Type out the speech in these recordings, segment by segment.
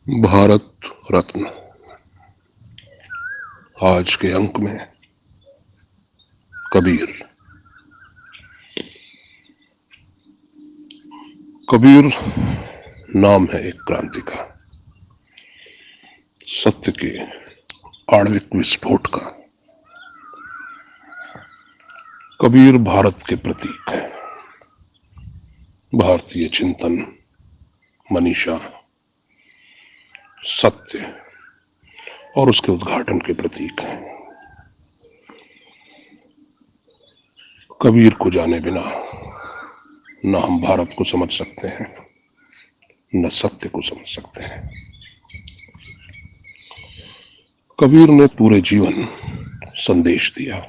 भारत रत्न आज के अंक में कबीर। कबीर नाम है एक क्रांति का, सत्य के आणविक विस्फोट का। कबीर भारत के प्रतीक है, भारतीय चिंतन, मनीषा, सत्य और उसके उद्घाटन के प्रतीक हैं। कबीर को जाने बिना न हम भारत को समझ सकते हैं, न सत्य को समझ सकते हैं। कबीर ने पूरे जीवन संदेश दिया।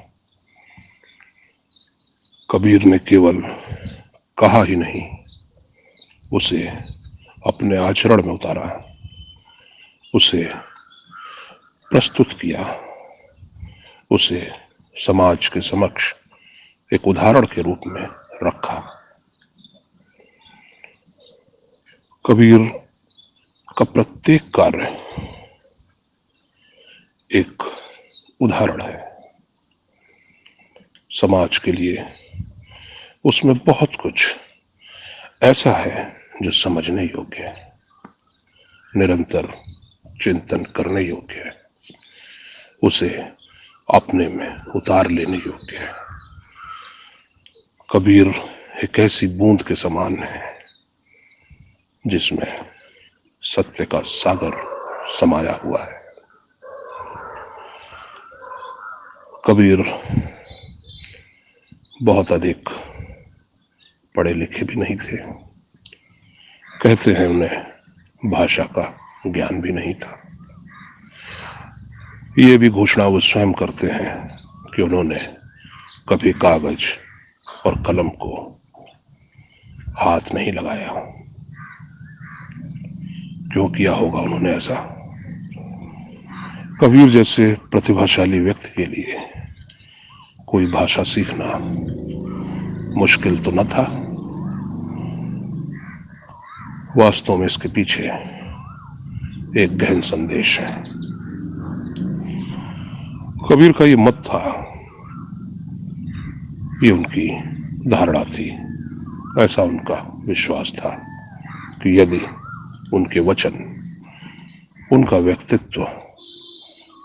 कबीर ने केवल कहा ही नहीं, उसे अपने आचरण में उतारा, उसे प्रस्तुत किया, उसे समाज के समक्ष एक उदाहरण के रूप में रखा। कबीर का प्रत्येक कार्य एक उदाहरण है समाज के लिए। उसमें बहुत कुछ ऐसा है जो समझने योग्य है, निरंतर चिंतन करने योग्य है, उसे अपने में उतार लेने योग्य है। कबीर एक ऐसी बूंद के समान है जिसमें सत्य का सागर समाया हुआ है। कबीर बहुत अधिक पढ़े लिखे भी नहीं थे, कहते हैं उन्हें भाषा का ज्ञान भी नहीं था। ये भी घोषणा वो स्वयं करते हैं कि उन्होंने कभी कागज और कलम को हाथ नहीं लगाया। क्यों किया होगा उन्होंने ऐसा? कबीर जैसे प्रतिभाशाली व्यक्ति के लिए कोई भाषा सीखना मुश्किल तो न था। वास्तव में इसके पीछे एक गहन संदेश है। कबीर का ये मत था, ये उनकी धारणा थी, ऐसा उनका विश्वास था कि यदि उनके वचन, उनका व्यक्तित्व,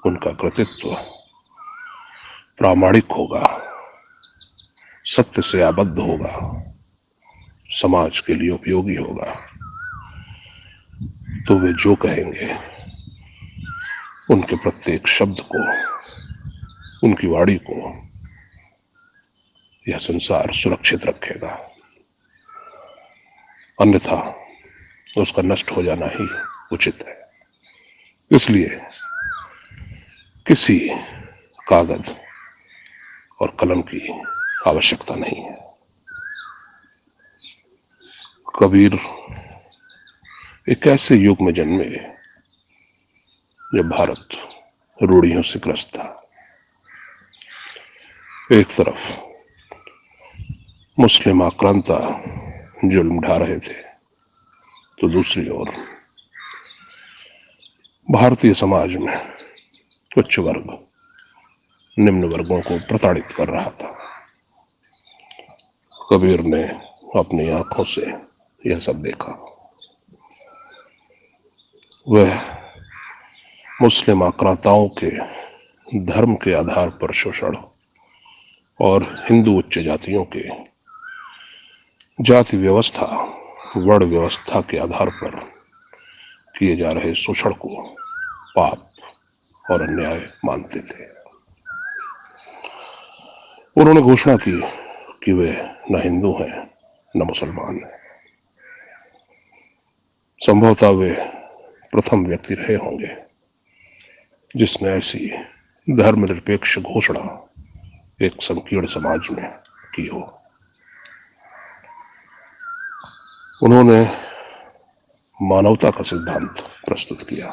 उनका कृतित्व प्रामाणिक होगा, सत्य से आबद्ध होगा, समाज के लिए उपयोगी होगा, तो वे जो कहेंगे उनके प्रत्येक शब्द को, उनकी वाणी को यह संसार सुरक्षित रखेगा, अन्यथा उसका नष्ट हो जाना ही उचित है। इसलिए किसी कागज और कलम की आवश्यकता नहीं है। कबीर एक ऐसे युग में जन्मे जब भारत रूढ़ियों से ग्रस्त था। एक तरफ मुस्लिम आक्रांता जुल्म ढा रहे थे, तो दूसरी ओर भारतीय समाज में उच्च वर्ग निम्न वर्गों को प्रताड़ित कर रहा था। कबीर ने अपनी आंखों से यह सब देखा। वह मुस्लिम आक्रांताओं के धर्म के आधार पर शोषण और हिंदू उच्च जातियों के जाति व्यवस्था, वर्ण व्यवस्था के आधार पर किए जा रहे शोषण को पाप और अन्याय मानते थे। उन्होंने घोषणा की कि वे न हिंदू हैं न मुसलमान हैं। संभवतः वे प्रथम व्यक्ति रहे होंगे जिसने ऐसी धर्मनिरपेक्ष घोषणा एक संकीर्ण समाज में की हो। उन्होंने मानवता का सिद्धांत प्रस्तुत किया,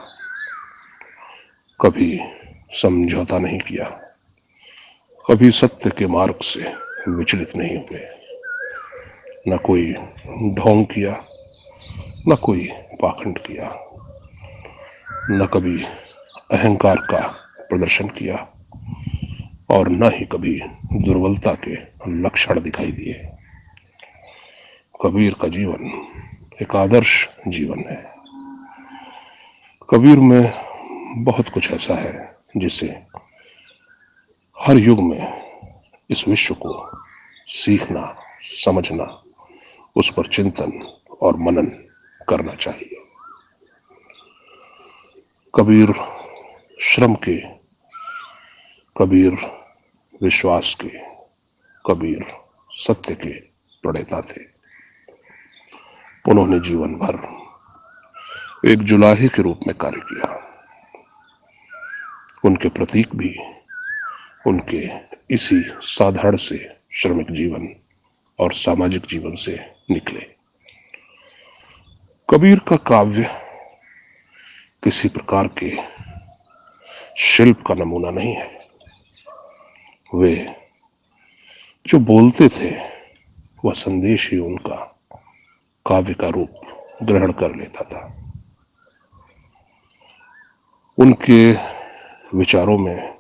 कभी समझौता नहीं किया, कभी सत्य के मार्ग से विचलित नहीं हुए, न कोई ढोंग किया, न कोई पाखंड किया। न कभी अहंकार का प्रदर्शन किया और न ही कभी दुर्बलता के लक्षण दिखाई दिए। कबीर का जीवन एक आदर्श जीवन है। कबीर में बहुत कुछ ऐसा है जिसे हर युग में इस विश्व को सीखना, समझना, उस पर चिंतन और मनन करना चाहिए। कबीर श्रम के, कबीर विश्वास के, कबीर सत्य के प्रणेता थे। उन्होंने जीवन भर एक जुलाहे के रूप में कार्य किया। उनके प्रतीक भी उनके इसी साधारण से श्रमिक जीवन और सामाजिक जीवन से निकले। कबीर का काव्य किसी प्रकार के शिल्प का नमूना नहीं है। वे जो बोलते थे वह संदेश ही उनका काव्य का रूप ग्रहण कर लेता था। उनके विचारों में,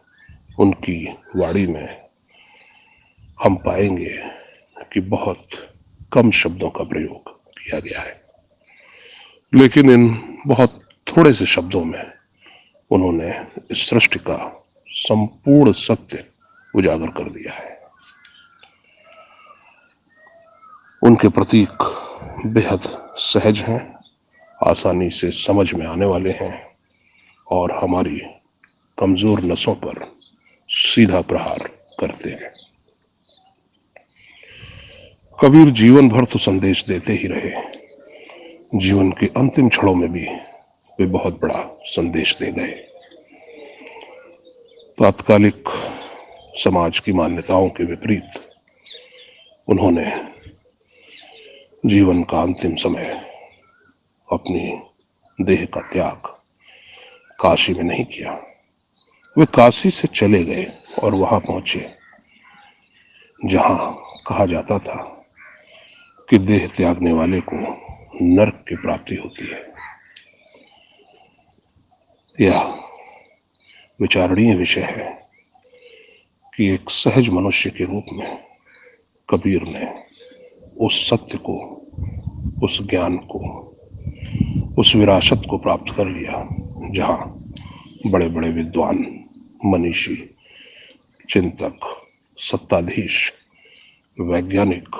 उनकी वाणी में हम पाएंगे कि बहुत कम शब्दों का प्रयोग किया गया है, लेकिन इन बहुत थोड़े से शब्दों में उन्होंने इस सृष्टि का संपूर्ण सत्य उजागर कर दिया है। उनके प्रतीक बेहद सहज हैं, आसानी से समझ में आने वाले हैं और हमारी कमजोर नसों पर सीधा प्रहार करते हैं। कबीर जीवन भर तो संदेश देते ही रहे। जीवन के अंतिम क्षणों में भी वे बहुत बड़ा संदेश दे गए। तात्कालिक समाज की मान्यताओं के विपरीत उन्होंने जीवन का अंतिम समय अपनी देह का त्याग काशी में नहीं किया। वे काशी से चले गए और वहां पहुंचे जहां कहा जाता था कि देह त्यागने वाले को नरक की प्राप्ति होती है। यह विचारणीय विषय है कि एक सहज मनुष्य के रूप में कबीर ने उस सत्य को, उस ज्ञान को, उस विरासत को प्राप्त कर लिया जहां बड़े बड़े विद्वान, मनीषी, चिंतक, सत्ताधीश, वैज्ञानिक,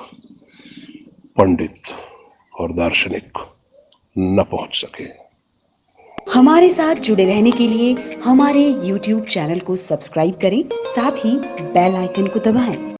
पंडित और दार्शनिक न पहुंच सके। हमारे साथ जुड़े रहने के लिए हमारे YouTube चैनल को सब्सक्राइब करें, साथ ही बेल आइकन को दबाएं